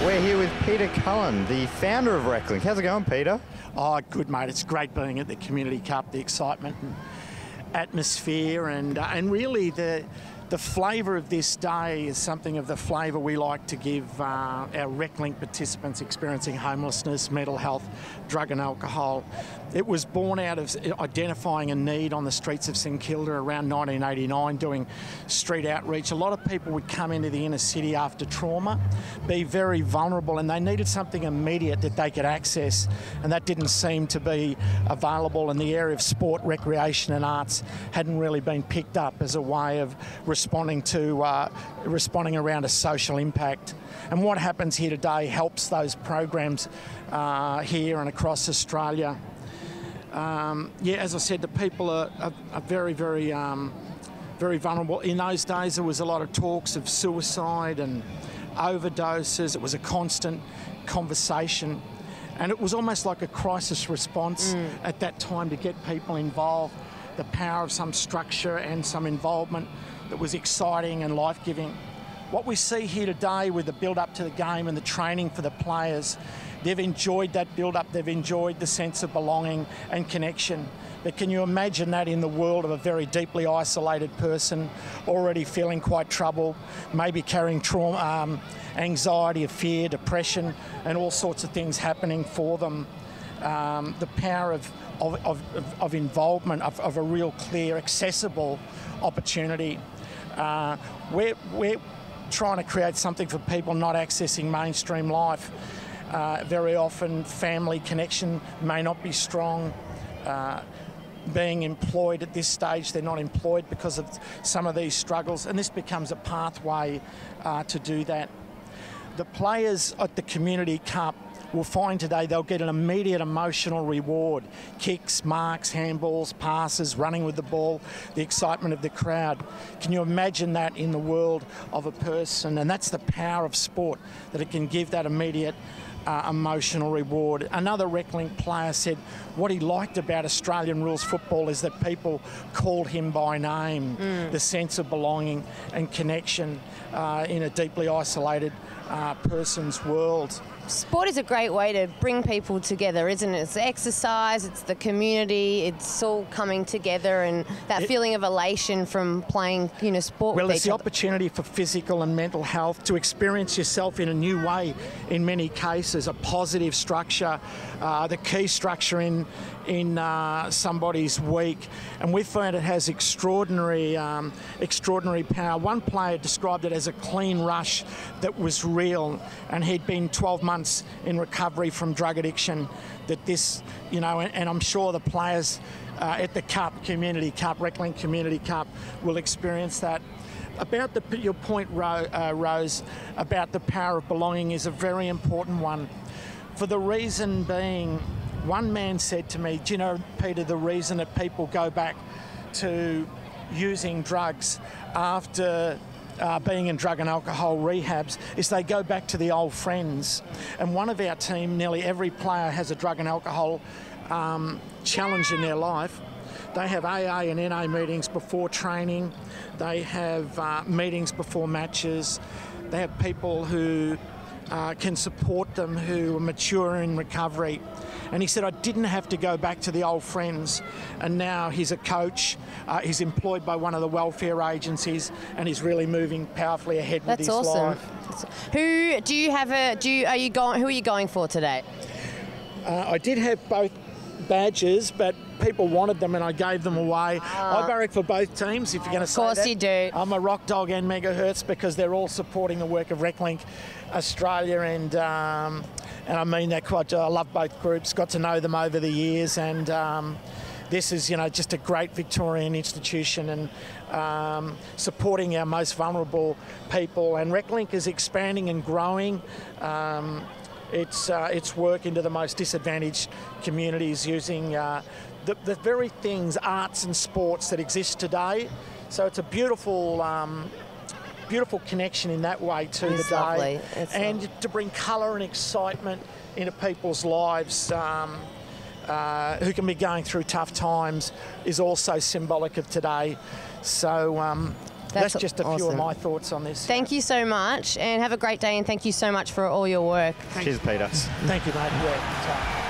We're here with Peter Cullen, the founder of Reclink. How's it going, Peter? Oh, good, mate. It's great being at the Community Cup, the excitement and atmosphere, and really the flavour of this day is something of the flavour we like to give our Reclink participants experiencing homelessness, mental health, drug and alcohol. It was born out of identifying a need on the streets of St Kilda around 1989, doing street outreach. A lot of people would come into the inner city after trauma, be very vulnerable, and they needed something immediate that they could access, and that didn't seem to be available. In the area of sport, recreation and arts hadn't really been picked up as a way of responding around a social impact. And what happens here today helps those programs here and across Australia. Yeah, as I said, the people are very, very, very vulnerable. In those days, there was a lot of talks of suicide and overdoses. It was a constant conversation, and it was almost like a crisis response at that time to get people involved. The power of some structure and some involvement that was exciting and life-giving. What we see here today with the build-up to the game and the training for the players, they've enjoyed that build-up, they've enjoyed the sense of belonging and connection. But can you imagine that in the world of a very deeply isolated person, already feeling quite troubled, maybe carrying trauma, anxiety, fear, depression, and all sorts of things happening for them? The power of involvement, of a real clear, accessible opportunity. We're trying to create something for people not accessing mainstream life. Very often family connection may not be strong. Being employed at this stage, they're not employed because of some of these struggles, and this becomes a pathway to do that. The players at the Community Cup will find today they'll get an immediate emotional reward. Kicks, marks, handballs, passes, running with the ball, the excitement of the crowd. Can you imagine that in the world of a person? And that's the power of sport, that it can give that immediate emotional reward. Another Reclink player said what he liked about Australian rules football is that people called him by name, the sense of belonging and connection in a deeply isolated person's world. Sport is a great way to bring people together, isn't it? It's exercise, it's the community, it's all coming together, and that feeling of elation from playing, sport. Well, with it's each the other. opportunity for physical and mental health to experience yourself in a new way. In many cases, a positive structure, the key structure in somebody's week, and we found it has extraordinary power. One player described it as a clean rush that was real, and he'd been 12 months in recovery from drug addiction. That this, and I'm sure the players at the Community Cup, Reclink Community Cup, will experience that. About your point, Rose, about the power of belonging is a very important one. For the reason being, one man said to me, do you know, Peter, the reason that people go back to using drugs after being in drug and alcohol rehabs is they go back to the old friends. And one of our team, nearly every player has a drug and alcohol challenge in their life. They have AA and NA meetings before training. They have meetings before matches. They have people who can support them, who are mature in recovery. And he said, I didn't have to go back to the old friends. And now he's a coach. He's employed by one of the welfare agencies, and he's really moving powerfully ahead with his life. That's awesome. Who do you have? Who are you going for today? I did have both badges, but people wanted them and I gave them away. I barrack for both teams, if you're going to say that. Of course you do. I'm a Rock Dog and Megahertz because they're all supporting the work of Reclink Australia, and I mean that quite. I love both groups, got to know them over the years, and this is, just a great Victorian institution and supporting our most vulnerable people. And Reclink is expanding and growing. Its work into the most disadvantaged communities using the very things, arts and sports that exist today. So it's a beautiful connection in that way to the day. And to bring colour and excitement into people's lives who can be going through tough times is also symbolic of today. So That's just a few awesome. of my thoughts on this. Thank you so much, and have a great day, and thank you so much for all your work. Cheers, Peter. Thank you, mate. Yeah.